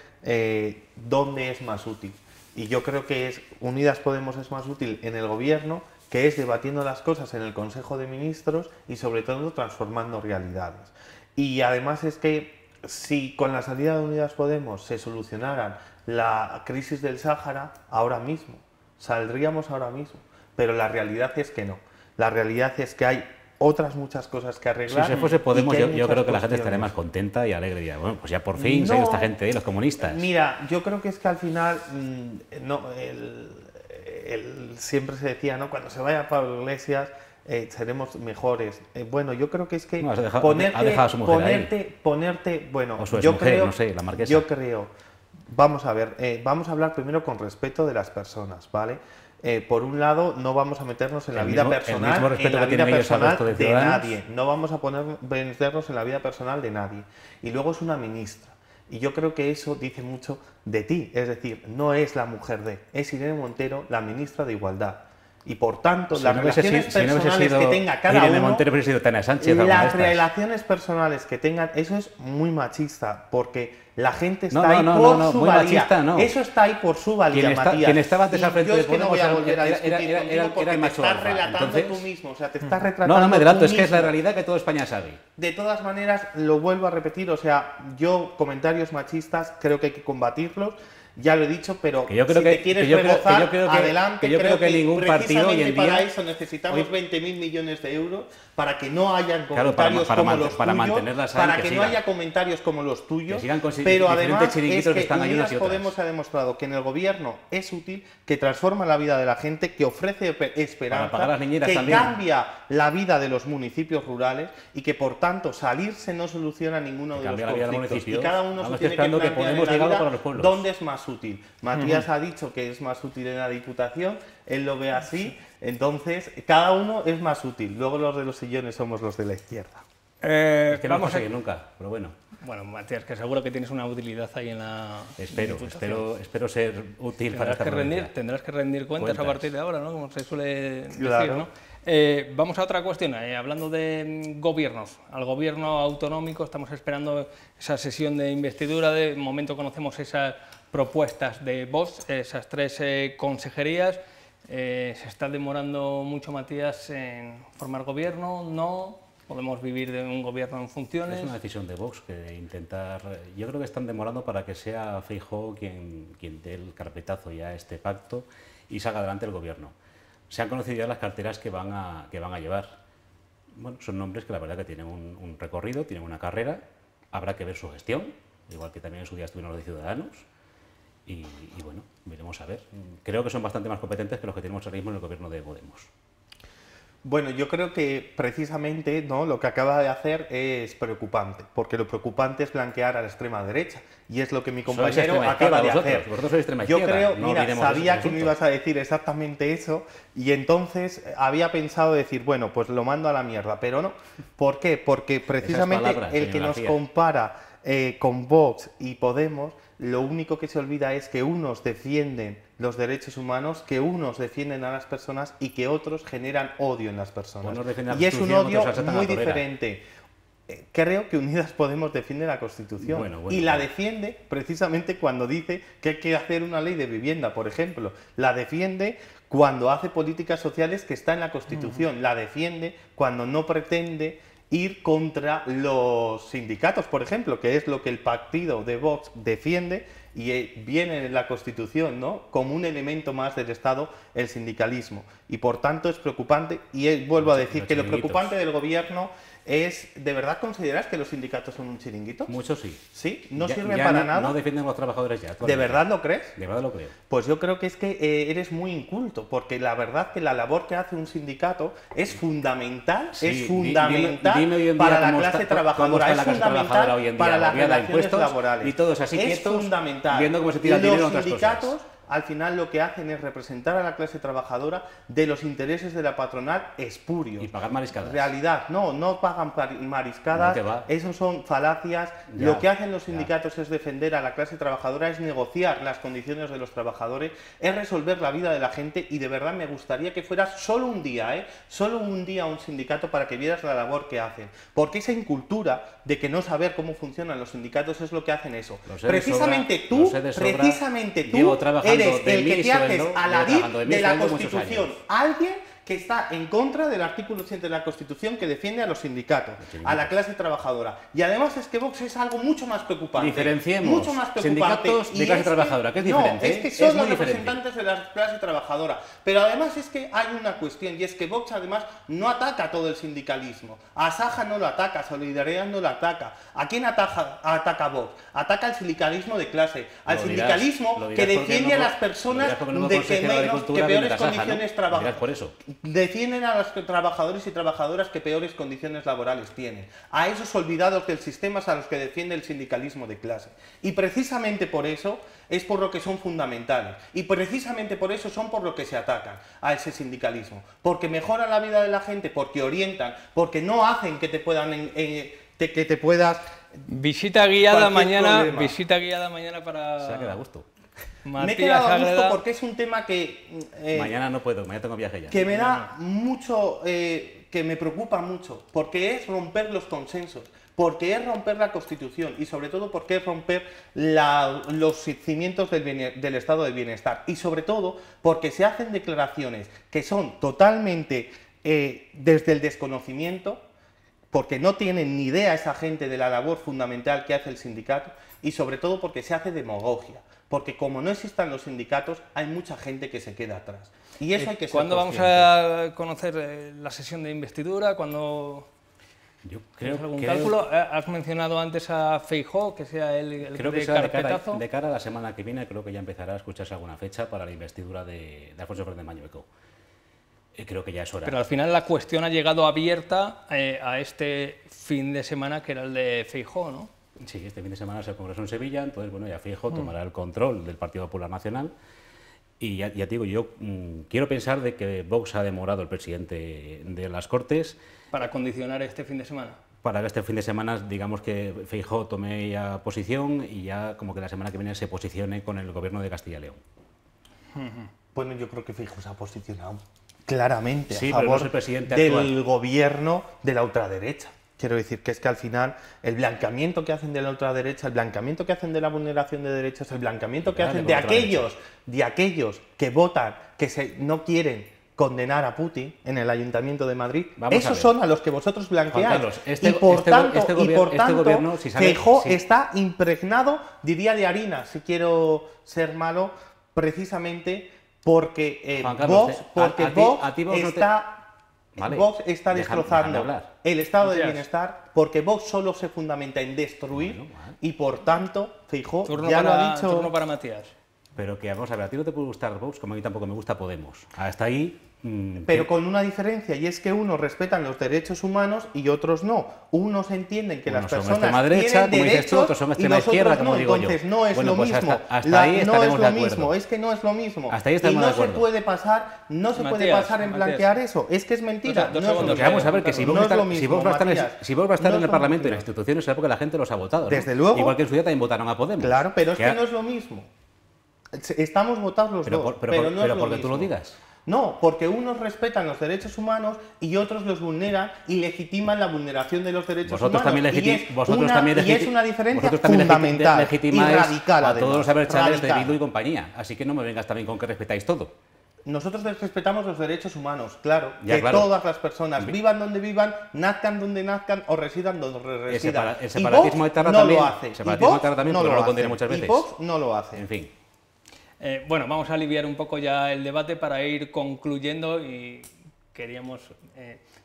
dónde es más útil. Y yo creo que Unidas Podemos es más útil en el gobierno, que es debatiendo las cosas en el Consejo de Ministros y sobre todo transformando realidades. Y además es que si con la salida de Unidas Podemos se solucionaran la crisis del Sáhara, ahora mismo, saldríamos ahora mismo. Pero la realidad es que no. La realidad es que hay otras muchas cosas que arreglar. Si se fuese Podemos, yo creo que la gente estaría más contenta y alegre. Diría, bueno, pues ya por fin se ha ido esta gente, los comunistas. Mira, yo creo que es que al final, siempre se decía, ¿no? Cuando se vaya Pablo Iglesias, seremos mejores. Bueno, yo creo que es que no, ha dejado a su mujer ponerte, bueno, o su yo exmujer, creo, no sé, la marquesa. Yo creo, vamos a ver, vamos a hablar primero con respeto de las personas, ¿vale? Por un lado, no vamos a meternos en la vida personal, de nadie. No vamos a meternos en la vida personal de nadie. Y luego es una ministra. Y yo creo que eso dice mucho de ti. Es decir, no es la mujer es Irene Montero, la ministra de Igualdad. Y por tanto, las relaciones personales que tenga cada Irene uno, Montero, sido Tania Sánchez, las relaciones personales que tengan, eso es muy machista, porque la gente está ahí por su valía. Machista, eso está ahí por su valía, Matías. Quien estaba antes al frente de Podemos, no voy a volver a discutir contigo porque te estás relatando tú mismo, o sea, te estás retratando. No me delato, es que es la realidad que toda España sabe. De todas maneras, lo vuelvo a repetir, o sea, yo comentarios machistas creo que hay que combatirlos. Ya lo he dicho, pero si te quieres rebozar, adelante. Yo creo que ningún partido hoy en día... para eso necesitamos 20.000 millones de euros para que no haya comentarios como los tuyos, para que no haya comentarios como los tuyos, pero además es que Unidas Podemos ha demostrado que en el gobierno es útil, que transforma la vida de la gente, que ofrece esperanza, que cambia la vida de los municipios rurales y que por tanto salirse no soluciona ninguno de los conflictos. Y cada uno se tiene que plantear en la vida dónde es más útil. Matías ha dicho que es más útil en la Diputación, él lo ve así, entonces cada uno es más útil. Luego los de los sillones somos los de la izquierda. Es que no vamos a seguir nunca, pero bueno. Bueno, Matías, que seguro que tienes una utilidad ahí en la Espero ser útil para esta provincia. Tendrás que rendir cuentas a partir de ahora, ¿no? Como se suele decir, claro. ¿no? Vamos a otra cuestión, hablando de gobiernos. Al gobierno autonómico estamos esperando esa sesión de investidura. De momento conocemos esas propuestas de Vox, esas 3 consejerías. ¿Se está demorando mucho, Matías, en formar gobierno? ¿No? ¿Podemos vivir de un gobierno en funciones? Es una decisión de Vox que intentar... Yo creo que están demorando para que sea Feijóo quien dé el carpetazo ya a este pacto y salga adelante el gobierno. Se han conocido ya las carteras que van a llevar. Bueno, son nombres que la verdad que tienen un recorrido, tienen una carrera, habrá que ver su gestión, igual que también en su día estuvieron los de Ciudadanos, y bueno, veremos a ver. Creo que son bastante más competentes que los que tenemos ahora mismo en el gobierno de Podemos. Bueno, yo creo que precisamente, ¿no?, lo que acaba de hacer es preocupante, porque lo preocupante es blanquear a la extrema derecha, y es lo que mi compañero acaba de hacer. Vosotros sois extrema yo izquierda, creo, mira, sabía que me ibas a decir exactamente eso, y entonces había pensado decir, bueno, pues lo mando a la mierda, pero no. ¿Por qué? Porque precisamente el que nos compara con Vox y Podemos, lo único que se olvida es que unos defienden los derechos humanos, que unos defienden a las personas y que otros generan odio en las personas. Y es un odio muy diferente. Creo que Unidas Podemos defiende la Constitución y la defiende precisamente cuando dice que hay que hacer una ley de vivienda, por ejemplo. La defiende cuando hace políticas sociales que está en la Constitución. La defiende cuando no pretende ir contra los sindicatos, por ejemplo, que es lo que el partido de Vox defiende y viene en la Constitución, ¿no?, como un elemento más del Estado, el sindicalismo. Y por tanto es preocupante, y vuelvo a decir que lo preocupante del gobierno ¿de verdad consideras que los sindicatos son un chiringuito? Muchos sí. ¿Sí? ¿No Ya- sirven ya para no, nada? No defienden a los trabajadores ya. ¿De verdad lo crees? De verdad lo creo. Pues yo creo que es que eres muy inculto, porque la verdad que la labor que hace un sindicato es fundamental, Sí, es fundamental dime hoy en día para la cómo clase está- cómo trabajadora, está es la clase trabajadora fundamental hoy en día, para las agobiada de relaciones impuestos laborales. y todos así es quietos, fundamental. viendo cómo se tira el dinero en Los otras sindicatos, cosas. al final lo que hacen es representar a la clase trabajadora de los intereses de la patronal espurios. Y pagar mariscadas. Realidad, no pagan mariscadas, No, que va. eso son falacias. Ya, Lo que hacen los ya. sindicatos es defender a la clase trabajadora, es negociar las condiciones de los trabajadores, es resolver la vida de la gente, y de verdad me gustaría que fueras solo un día, solo un día a un sindicato para que vieras la labor que hacen. Porque esa incultura de que no saber cómo funcionan los sindicatos es lo que hacen eso. Lo sé de Precisamente sobra, lo tú, sé de sobra. precisamente tú Llevo trabajando eres de el mi que te haces sueldo, a llevo la trabajando de mi de la sueldo muchos Constitución. años. Alguien que está en contra del artículo 100 de la Constitución, que defiende a los sindicatos, a la clase trabajadora. Y además es que Vox es algo mucho más preocupante. Diferenciemos Mucho más preocupante. sindicatos de Y clase es que- trabajadora, que es no, diferente, es que es son muy los diferente. representantes de la clase trabajadora. Pero además es que hay una cuestión, y es que Vox además no ataca a todo el sindicalismo. A Saja no lo ataca, a Solidaridad no lo ataca. ¿A quién ataca Vox? Ataca al sindicalismo de clase, al Lo dirás- sindicalismo lo que dirás porque defiende a no- las lo personas dirás porque no de que consejero de menos, que Agricultura peores viene de Saja, ¿no? condiciones Lo trabajan. dirás por eso. Defienden a los trabajadores y trabajadoras que peores condiciones laborales tienen. A esos olvidados del sistema es a los que defiende el sindicalismo de clase. Y precisamente por eso es por lo que son fundamentales. Y precisamente por eso son por lo que se atacan a ese sindicalismo. Porque mejoran la vida de la gente, porque orientan, porque no hacen que te puedan... que te puedas... Visita guiada Cualquier mañana, problema. visita guiada mañana para Se ha quedado a gusto. Me he Matías quedado a gusto Ágreda. porque es un tema que... Mañana no puedo, mañana tengo viaje ya. que me da mucho, que me preocupa mucho, porque es romper los consensos, porque es romper la Constitución y sobre todo porque es romper los cimientos del estado de bienestar, y sobre todo porque se hacen declaraciones que son totalmente desde el desconocimiento, porque no tienen ni idea esa gente de la labor fundamental que hace el sindicato, y sobre todo porque se hace demagogia, porque como no existan los sindicatos hay mucha gente que se queda atrás. Y eso hay que ser ¿Cuándo vamos conscientes. a conocer la sesión de investidura? ¿Cuándo Yo tienes algún creo, cálculo? ¿Has mencionado antes a Feijóo, que sea el creo que de será carpetazo? de cara a la semana que viene, creo que ya empezará a escucharse alguna fecha para la investidura de Alfonso Fernández Mañueco. Creo que ya es hora. Pero al final la cuestión ha llegado abierta a este fin de semana, que era el de Feijóo, ¿no? Sí, este fin de semana es el Congreso en Sevilla, entonces, bueno, ya Feijóo tomará el control del Partido Popular Nacional. Y ya te digo, yo quiero pensar de que Vox ha demorado el presidente de las Cortes Para condicionar este fin de semana. para que este fin de semana, digamos, que Feijóo tome ya posición y ya como que la semana que viene se posicione con el gobierno de Castilla y León. Bueno, yo creo que Feijóo se ha posicionado claramente Sí, a pero no favor es el presidente del actual. gobierno de la ultraderecha. Quiero decir que es que al final el blanqueamiento que hacen de la ultraderecha, el blanqueamiento que hacen de la vulneración de derechos, el blanqueamiento que Claro, hacen de de aquellos que votan, que no quieren condenar a Putin en el Ayuntamiento de Madrid, Vamos a esos ver. son a los que vosotros blanqueáis. Juan Carlos, y por tanto, este gobierno, si sale- Feijóo si- está impregnado, diría, de harina, si quiero ser malo, precisamente porque Juan Carlos, Vox, porque a ti Vox Vox no te- está... Vale, Vox está déjame destrozando hablar. el estado de Gracias. bienestar, porque Vox solo se fundamenta en destruir, Bueno, vale. y por tanto Feijóo Turno ya lo para, ha dicho. turno para Matías. Pero que vamos a ver, a ti no te puede gustar Vox, como a mí tampoco me gusta Podemos. Hasta ahí... Pero con una diferencia, y es que unos respetan los derechos humanos y otros no. Unos entienden que Unos las son personas extrema derecha, tienen como dices tú, derechos otros son y extrema los izquierda, otros como no. digo yo. Entonces no es Bueno, lo pues mismo. hasta ahí no estaremos es de lo acuerdo. mismo, es que no es lo mismo. Hasta ahí y estamos no de se acuerdo. puede pasar, no se puede Matías, pasar en Matías. blanquear eso. Es que es mentira. Dos no es lo segundos, Que mismo. vamos a ver que si Vox No es lo si mismo, Vox va a estar, Matías. si Vox va a estar No en es el lo Parlamento y en las mismo. instituciones será porque la gente los ha votado, ¿no? Desde luego. Igual que en su día también votaron a Podemos. Claro, pero es que ha- no es lo mismo. Estamos votados los Pero, dos, pero pero no es lo porque mismo. tú lo digas. No, porque unos respetan los derechos humanos y otros los vulneran y legitiman la vulneración de los derechos Vosotros humanos. también, y es vosotros una, también, y es una diferencia vosotros también fundamental y legitimáis radical, a además. todos los abertzales de Radical. Bildu y compañía. Así que no me vengas también con que respetáis todo. Nosotros respetamos los derechos humanos, claro, Ya, de claro. todas las personas, vivan donde vivan, nazcan donde nazcan o residan donde residan. el Y separatismo Vox etarra no también- lo hace. el Y separatismo Vox etarra también, no porque no lo hace. condena muchas Y veces. Vox no lo hace. En fin. Bueno, vamos a aliviar un poco ya el debate para ir concluyendo y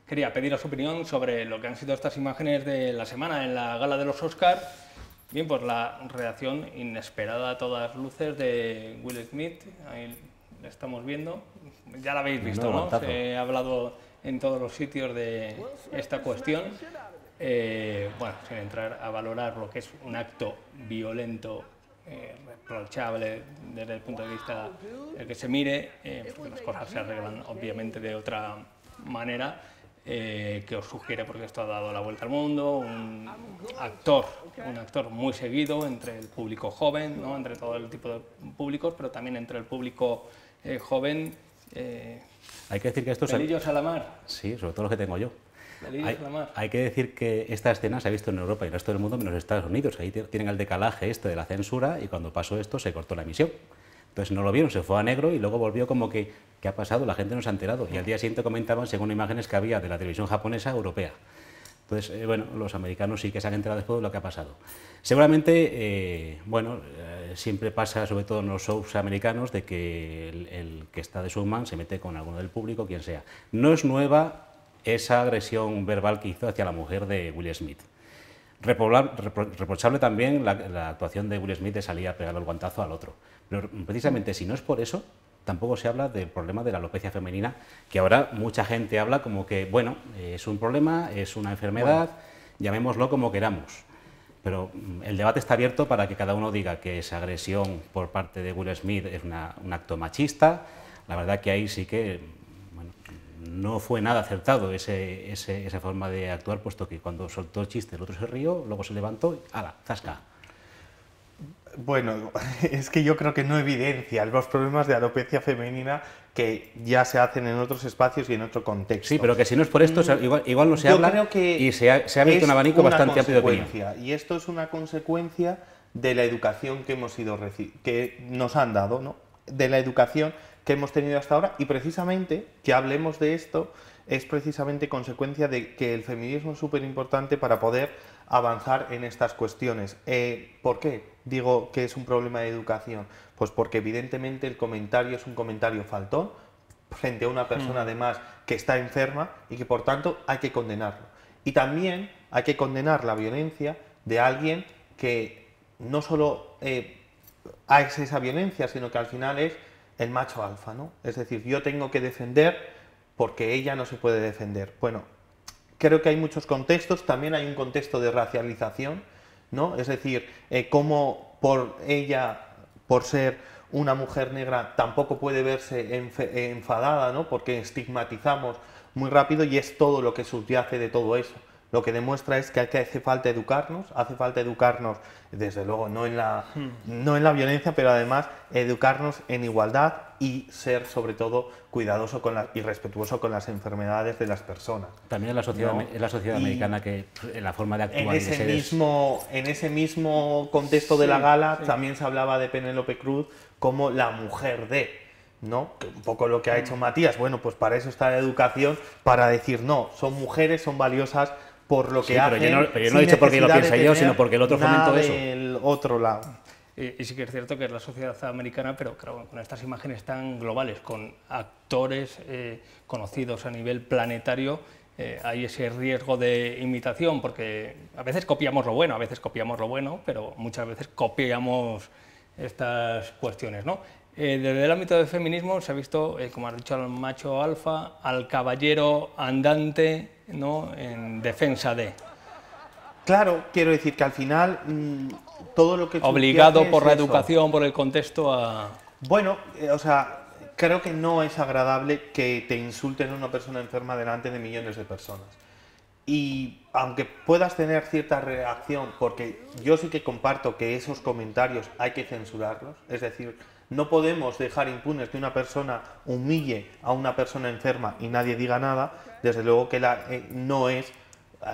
quería pediros su opinión sobre lo que han sido estas imágenes de la semana en la gala de los Oscar. Bien, pues la reacción inesperada a todas luces de Will Smith, ahí la estamos viendo, ya la habéis visto, ¿no? Se ha hablado en todos los sitios de esta cuestión. Bueno, sin entrar a valorar lo que es un acto violento, reprochable desde el punto de vista del que se mire, porque las cosas se arreglan obviamente de otra manera, que os sugiere, porque esto ha dado la vuelta al mundo, un actor muy seguido entre el público joven, ¿no? Entre todo el tipo de públicos, pero también entre el público joven. Hay que decir que esto ¿Pelillos a la mar? Sí, sobre todo los que tengo yo. Hay que decir que esta escena se ha visto en Europa y el resto del mundo menos Estados Unidos. Ahí tienen el decalaje de la censura y cuando pasó esto se cortó la emisión. Entonces no lo vieron, se fue a negro y luego volvió como que ¿qué ha pasado? La gente no se ha enterado. Y al día siguiente comentaban según imagenes que había de la televisión japonesa europea. Entonces, bueno, los americanos sí que se han enterado después de lo que ha pasado. Seguramente, siempre pasa, sobre todo en los shows americanos, de que el que está de showman se mete con alguno del público, quien sea. No es nueva esa agresión verbal que hizo hacia la mujer de Will Smith. Reprochable también la actuación de Will Smith de salir a pegarle el guantazo al otro. Pero precisamente si no es por eso, tampoco se habla del problema de la alopecia femenina, que ahora mucha gente habla como que, bueno, es un problema, es una enfermedad, llamémoslo como queramos. Pero el debate está abierto para que cada uno diga que esa agresión por parte de Will Smith es un acto machista. La verdad que ahí sí que no fue nada acertado esa forma de actuar, puesto que cuando soltó el chiste el otro se rió, luego se levantó y ¡hala! ¡Zasca! Bueno, es que yo creo que no evidencia los problemas de alopecia femenina que ya se hacen en otros espacios y en otro contexto. Sí, pero que si no es por esto, igual no se habla y se ha abierto un abanico bastante amplio de opinión. Y esto es una consecuencia de la educación que nos han dado, ¿no? De la educación que hemos tenido hasta ahora, y precisamente que hablemos de esto es precisamente consecuencia de que el feminismo es súper importante para poder avanzar en estas cuestiones. ¿Por qué digo que es un problema de educación? Pues porque evidentemente el comentario es un comentario faltón frente a una persona además que está enferma y que por tanto hay que condenarlo. Y también hay que condenar la violencia de alguien que no solo hace esa violencia, sino que al final es el macho alfa, ¿no? Es decir, yo tengo que defender porque ella no se puede defender. Bueno, creo que hay muchos contextos, también hay un contexto de racialización, ¿no? Es decir, cómo por ser una mujer negra, tampoco puede verse enfadada, ¿no? Porque estigmatizamos muy rápido y es todo lo que subyace de todo eso. Lo que demuestra es que hace falta educarnos, desde luego no en la violencia, pero además educarnos en igualdad y ser sobre todo cuidadoso y respetuoso con las enfermedades de las personas. También en la sociedad, ¿no? En la sociedad americana, que en la forma de actuar en ese mismo contexto de la gala también se hablaba de Penélope Cruz como la mujer de, ¿no? Un poco lo que ha hecho Matías. Bueno, pues para eso está la educación, para decir no, son mujeres, son valiosas por lo que hacen. Pero yo no he dicho porque lo piense yo, sino porque el otro fomentó eso. El otro lado. Y sí que es cierto que es la sociedad americana, pero claro, con estas imágenes tan globales, con actores conocidos a nivel planetario, hay ese riesgo de imitación, porque a veces copiamos lo bueno, pero muchas veces copiamos estas cuestiones, ¿no? Desde el ámbito del feminismo se ha visto, como has dicho, al macho alfa, al caballero andante, ¿no? En defensa de... Claro, quiero decir que al final todo lo que... Obligado por la educación, por el contexto a... Bueno, o sea, creo que no es agradable que te insulten a una persona enferma delante de millones de personas. Y aunque puedas tener cierta reacción, porque yo sí que comparto que esos comentarios hay que censurarlos, es decir, no podemos dejar impunes que una persona humille a una persona enferma y nadie diga nada. Desde luego que no es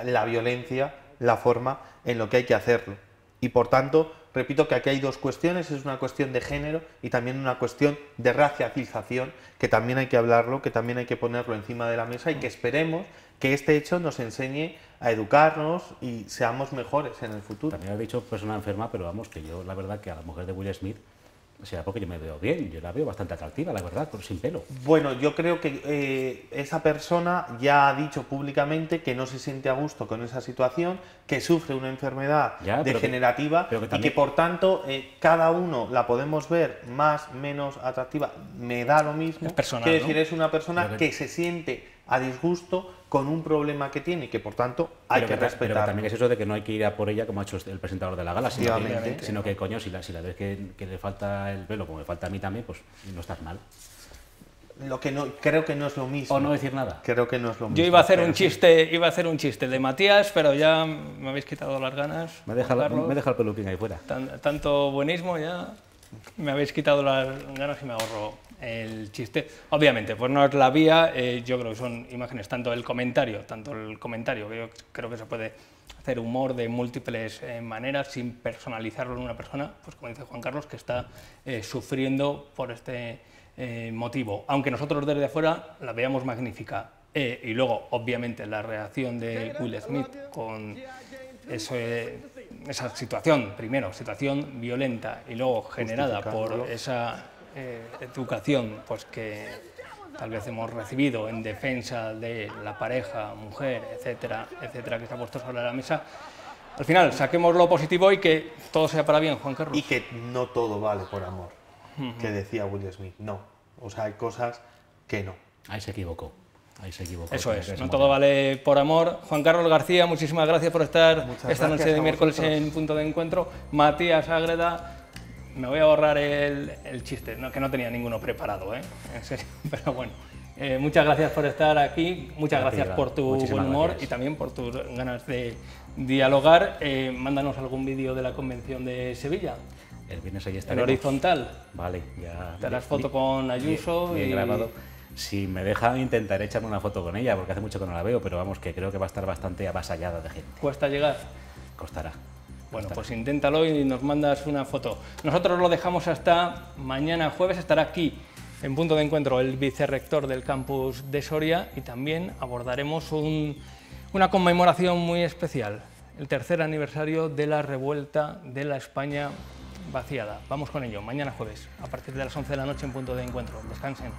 la violencia la forma en lo que hay que hacerlo. Y por tanto, repito que aquí hay dos cuestiones, es una cuestión de género y también una cuestión de racialización, que también hay que hablarlo, que también hay que ponerlo encima de la mesa y que esperemos que este hecho nos enseñe a educarnos y seamos mejores en el futuro. También has dicho persona enferma, pero vamos, que yo la verdad que a la mujer de Will Smith Será porque yo me veo bien, yo la veo bastante atractiva, la verdad, sin pelo. Bueno, yo creo que esa persona ya ha dicho públicamente que no se siente a gusto con esa situación, que sufre una enfermedad degenerativa y que por tanto cada uno la podemos ver más, menos atractiva, me da lo mismo. Es personal, quiero decir, ¿no? es una persona que se siente a disgusto con un problema que tiene y que por tanto hay que respetar. Pero también es eso de que no hay que ir a por ella como ha hecho el presentador de la gala, sino que coño, si la ves que le falta el pelo, como me falta a mí también, pues no estás mal. Lo que no, creo que no es lo mismo. O no decir nada. Creo que no es lo mismo. Yo iba a hacer un chiste de Matías, pero ya me habéis quitado las ganas. Me deja el peluquín ahí fuera. Tanto buenismo ya me habéis quitado las ganas y me ahorro el chiste. Obviamente, pues no es la vía, yo creo que son imágenes, tanto el comentario, que yo creo que se puede hacer humor de múltiples maneras sin personalizarlo en una persona, pues como dice Juan Carlos, que está sufriendo por este motivo, aunque nosotros desde afuera la veamos magnífica. Y luego, obviamente, la reacción de Will Smith con esa situación, primero, situación violenta y luego generada por esa educación pues que tal vez hemos recibido en defensa de la pareja, mujer, etcétera, etcétera, que se ha puesto sobre la mesa. Al final, saquemos lo positivo y que todo sea para bien, Juan Carlos. Y que no todo vale por amor, que decía Will Smith, no. O sea, hay cosas que no. Ahí se equivocó. Eso es, no todo vale por amor. Juan Carlos García, muchísimas gracias por estar esta noche de miércoles en Punto de Encuentro. Matías Ágreda, me voy a ahorrar el chiste, que no tenía ninguno preparado, en serio, pero bueno. Muchas gracias por estar aquí, muchas gracias por tu buen humor y también por tus ganas de dialogar. Mándanos algún vídeo de la Convención de Sevilla. El viernes ahí estaremos. En horizontal. Vale, ya. Te harás foto con Ayuso. Bien grabado. Si me dejan, intentaré echarme una foto con ella, porque hace mucho que no la veo, pero vamos, que creo que va a estar bastante avasallada de gente. ¿Cuesta llegar? Costará. Bueno, pues inténtalo y nos mandas una foto. Nosotros lo dejamos hasta mañana jueves, estará aquí en Punto de Encuentro el vicerrector del campus de Soria y también abordaremos una conmemoración muy especial, el tercer aniversario de la revuelta de la España vaciada. Vamos con ello, mañana jueves, a partir de las 11 de la noche en Punto de Encuentro. Descansen.